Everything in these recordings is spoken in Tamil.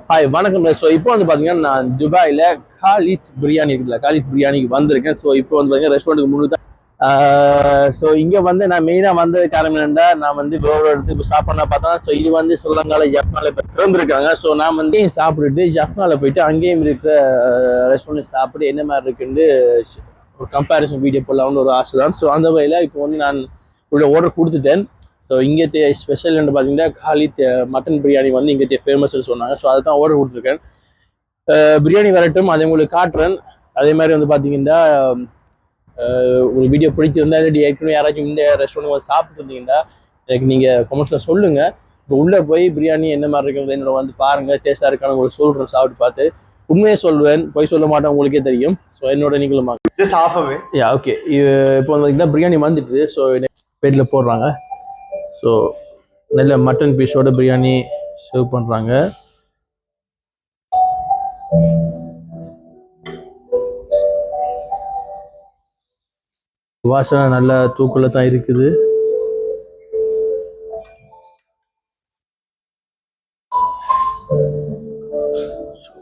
ஹாய் வணக்கம். ஸோ இப்போ வந்து பார்த்தீங்கன்னா நான் துபாயில் காலித் பிரியாணி இருக்குல்ல, காலித் பிரியாணிக்கு வந்திருக்கேன். ஸோ இப்போ வந்து பார்த்தீங்கன்னா ரெஸ்டாரண்ட்டுக்கு முன்னாடி தான். ஸோ இங்கே வந்து நான் மெயினாக வந்தது காரணம் என்னென்னா, நான் வந்து வேறு இடத்துக்கு இப்போ சாப்பிட்னா பார்த்தா, ஸோ இது வந்து ஸ்ரீலங்காவில் ஜப்னாவில் இப்போ திறந்துருக்காங்க. ஸோ நான் வந்து சாப்பிட்டுட்டு ஜப்னாவில் போயிட்டு அங்கேயும் இருக்கிற ரெஸ்டாரண்ட் சாப்பிட்டு என்ன மாதிரி இருக்குன்னு ஒரு கம்பேரிசன் வீடியோ போடலாம்னு ஒரு ஆசை தான். ஸோ அந்த வகையில் இப்போ வந்து நான் இவ்வளோ ஆர்டர் கொடுத்துட்டேன். ஸோ இங்கே ஸ்பெஷல் என்று பார்த்தீங்கன்னா காலித் மட்டன் பிரியாணி வந்து இங்கே ஃபேமஸ்ன்னு சொன்னாங்க. ஸோ அதை தான் ஆர்டர் கொடுத்துருக்கேன். பிரியாணி வரட்டும், அதை உங்களுக்கு காட்டுறேன். அதே மாதிரி வந்து பார்த்தீங்கன்னா ஒரு வீடியோ பிடிச்சிருந்தா இல்லை ஏற்கனவே யாராச்சும் இந்த ரெஸ்டாரண்ட் வந்து சாப்பிட்டு இருந்தீங்கன்னா எனக்கு நீங்கள் கமெண்ட்ஸில் சொல்லுங்கள். இப்போ உள்ளே போய் பிரியாணி என்ன மாதிரி இருக்கிறது என்னோட வந்து பாருங்கள், டேஸ்ட்டாக இருக்கான்னு உங்களுக்கு சொல்கிறேன். சாப்பிட்டு பார்த்து உண்மையே சொல்வேன், போய் சொல்ல மாட்டேன், உங்களுக்கே தெரியும். ஸோ என்னோட நீங்களும் ஓகே. இப்போ வந்து பிரியாணி வந்துட்டு ஸோ பேட்டில் போடுறாங்க. ஸோ நல்ல மட்டன் பீஸோட பிரியாணி சர்வ் பண்ணுறாங்க. வாசனை நல்ல தூக்குல தான் இருக்குது.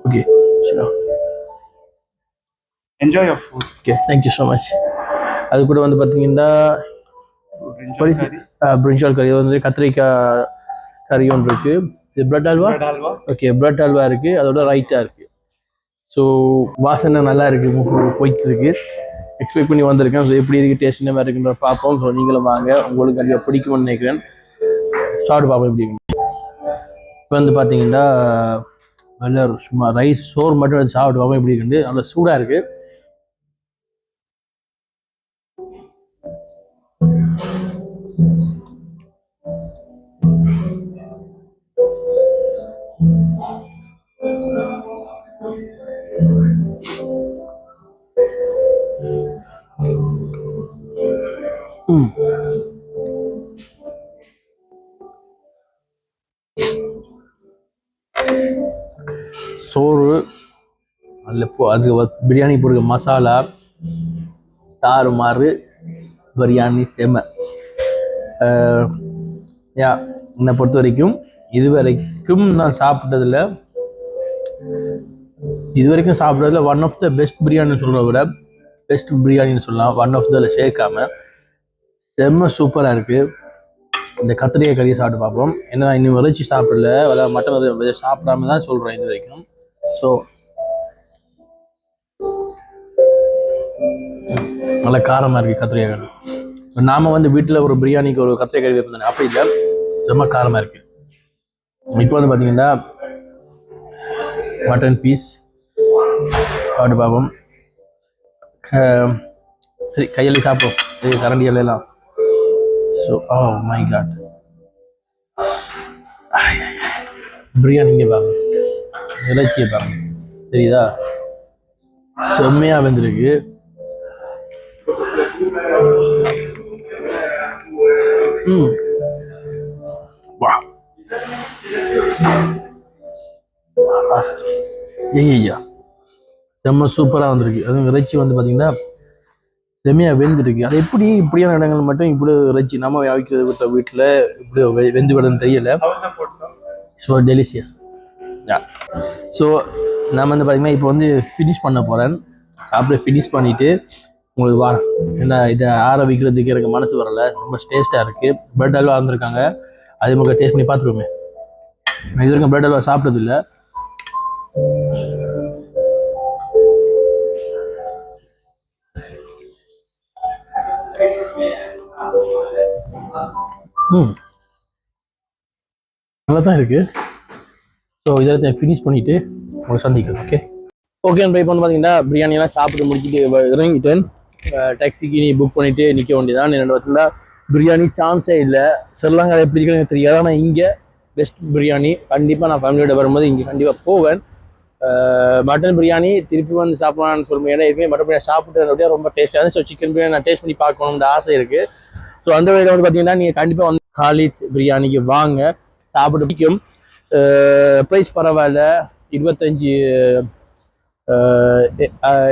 Okay, enjoy your food. Okay, thank you so much. அது கூட வந்து பார்த்தீங்கன்னா பிரிஞ்சால் கறி வந்து கத்திரிக்காய் கறி ஒன்று இருக்கு. இது bread halwa. Okay, bread halwa இருக்கு, அதோட ரைட்டா இருக்கு. ஸோ வாசனை நல்லா இருக்கு, போயிட்டு இருக்கு. எக்ஸ்பெக்ட் பண்ணி வந்திருக்கேன். ஸோ எப்படி இருக்கு, டேஸ்ட் என்ன மாதிரி இருக்குன்ற பார்ப்போம். ஸோ நீங்களும் வாங்க, உங்களுக்கு கண்டிப்பாக பிடிக்கும்னு நினைக்கிறேன். சாப்பிட்டு பார்ப்போம் எப்படி இருக்கு. இப்போ வந்து பார்த்தீங்கன்னா நல்ல சும்மா ரைஸ் சோறு மட்டும் எடுத்து சாப்பிட்டு பார்ப்போம் எப்படி இருக்கு. நல்லா சூடாக இருக்கு. சோறு நல்ல அது பிரியாணி போடுற மசாலா தாறுமாறு, பிரியாணி செம. என்னை பொறுத்த வரைக்கும் இதுவரைக்கும் நான் சாப்பிட்டதில் ஒன் ஆஃப் த பெஸ்ட் பிரியாணின்னு சொல்கிறத விட பெஸ்ட் பிரியாணின்னு சொல்லலாம். ஒன் ஆஃப் த சேர்க்காம செம்ம சூப்பராக இருக்குது. இந்த கத்திரிக்காய் கறியை சாப்பிட்டு பார்ப்போம். ஏன்னா இன்னும் இறைச்சி சாப்பிடல, மட்டன் சாப்பிடாம தான் சொல்கிறேன் இது வரைக்கும். ஸோ நல்ல காரமாக இருக்குது கத்திரிக்காய் கறி. நாம் வந்து வீட்டில் ஒரு பிரியாணிக்கு ஒரு கத்திரிக்காய் கறி வைப்போம், அப்படி இல்லை, செம்ம காரமாக இருக்குது. இப்போ வந்து பார்த்தீங்கன்னா மட்டன் பீஸ் சாப்பிட்டு பார்ப்போம். சரி, கையில் சாப்பிடும், சரி, கரண்டி எல்லாம். ஸோ மை காட், பிரியாணி இங்கே பாருங்க, இறைச்சியை பாருங்க, தெரியுதா, செம்மையாக வந்துருக்கு. வா ஐயா, செம்ம சூப்பராக வந்திருக்கு. அதுவும் இறைச்சி வந்து பார்த்தீங்கன்னா செம்மையாக வெந்துருக்கு. அது எப்படி இப்படியான இடங்கள் மட்டும் இப்படி இறைச்சி நம்ம வைக்கிறது விட்ட வீட்டில் இப்படி வெந்து விடன்னு தெரியல. So delicious. ஸோ நான் வந்து பார்த்தீங்கன்னா இப்போ வந்து ஃபினிஷ் பண்ண போகிறேன். சாப்பிட ஃபினிஷ் பண்ணிவிட்டு உங்களுக்கு வரேன். ஏன்னா இதை ஆற வைக்கிறதுக்கு எனக்கு மனசு வரலை, ரொம்ப டேஸ்ட்டாக இருக்குது. பிரெட் அல்வா வந்திருக்காங்க, அது உங்களுக்கு டேஸ்ட் பண்ணி பார்த்துருவோமே. நான் இது வரைக்கும் பிரெட் அல்வா சாப்பிட்டதில்லை. நல்லா தான் இருக்குது. ஸோ இதெல்லாம் ஃபினிஷ் பண்ணிவிட்டு உங்களை சந்திக்கிறேன். ஓகே இப்போ வந்து பார்த்தீங்கன்னா பிரியாணியெல்லாம் சாப்பிட்டு முடிச்சுட்டு இறங்கிட்டேன். டாக்ஸிக்கு நீ புக் பண்ணிவிட்டு நிற்க வேண்டியதான். என்னோட பார்த்தீங்கன்னா பிரியாணி சான்ஸே இல்லை. ஸ்ரீலங்கா எப்படி இருக்குன்னு எனக்கு தெரியாது, ஆனால் இங்கே பெஸ்ட் பிரியாணி. கண்டிப்பாக நான் ஃபேமிலியோட வரும்போது இங்கே கண்டிப்பாக போவேன். மட்டன் பிரியாணி திருப்பி வந்து சாப்பிடலான்னு சொல்லுவேன். ஏன்னா எப்பவுமே மட்டன் பிரியாணி சாப்பிட்டு ரொம்ப டேஸ்ட்டாக இருந்துச்சு. ஸோ சிக்கன் பிரியாணி நான் டேஸ்ட் பண்ணி பார்க்கணும்னு ஆசை இருக்குது. ஸோ அந்த வகையில் வந்து பார்த்தீங்கன்னா நீங்கள் கண்டிப்பாக வந்து காலித் பிரியாணிக்கு வாங்க, சாப்பிட்டு பிடிக்கும். ப்ரைஸ் பரவாயில்ல, 25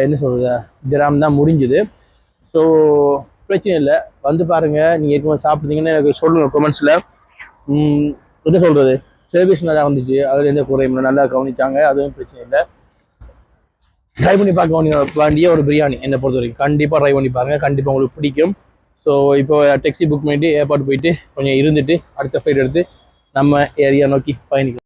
என்ன சொல்கிறது கிராம் தான் முடிஞ்சுது. ஸோ பிரச்சனை இல்லை, வந்து பாருங்கள். நீங்கள் ஏற்கனவே சாப்பிட்டீங்கன்னா எனக்கு சொல்லுங்கள் கமெண்ட்ஸில். என்ன சொல்கிறது, சர்வீஸ் நல்லா வந்துச்சு, அதில் எந்த குறையும் இல்லை, நல்லா கவனிச்சாங்க, அதுவும் பிரச்சனை இல்லை. ட்ரை பண்ணி பார்க்க வேண்டிய ஒரு பிரியாணி என்னை பொறுத்த வரைக்கும். கண்டிப்பாக ட்ரை பண்ணி பாருங்க, கண்டிப்பாக உங்களுக்கு பிடிக்கும். ஸோ இப்போ டெக்ஸி புக் பண்ணிட்டு ஏர்போர்ட் போயிட்டு கொஞ்சம் இருந்துட்டு அடுத்த ஃப்ளைட் எடுத்து நம்ம ஏரியா நோக்கி பயணிக்கலாம்.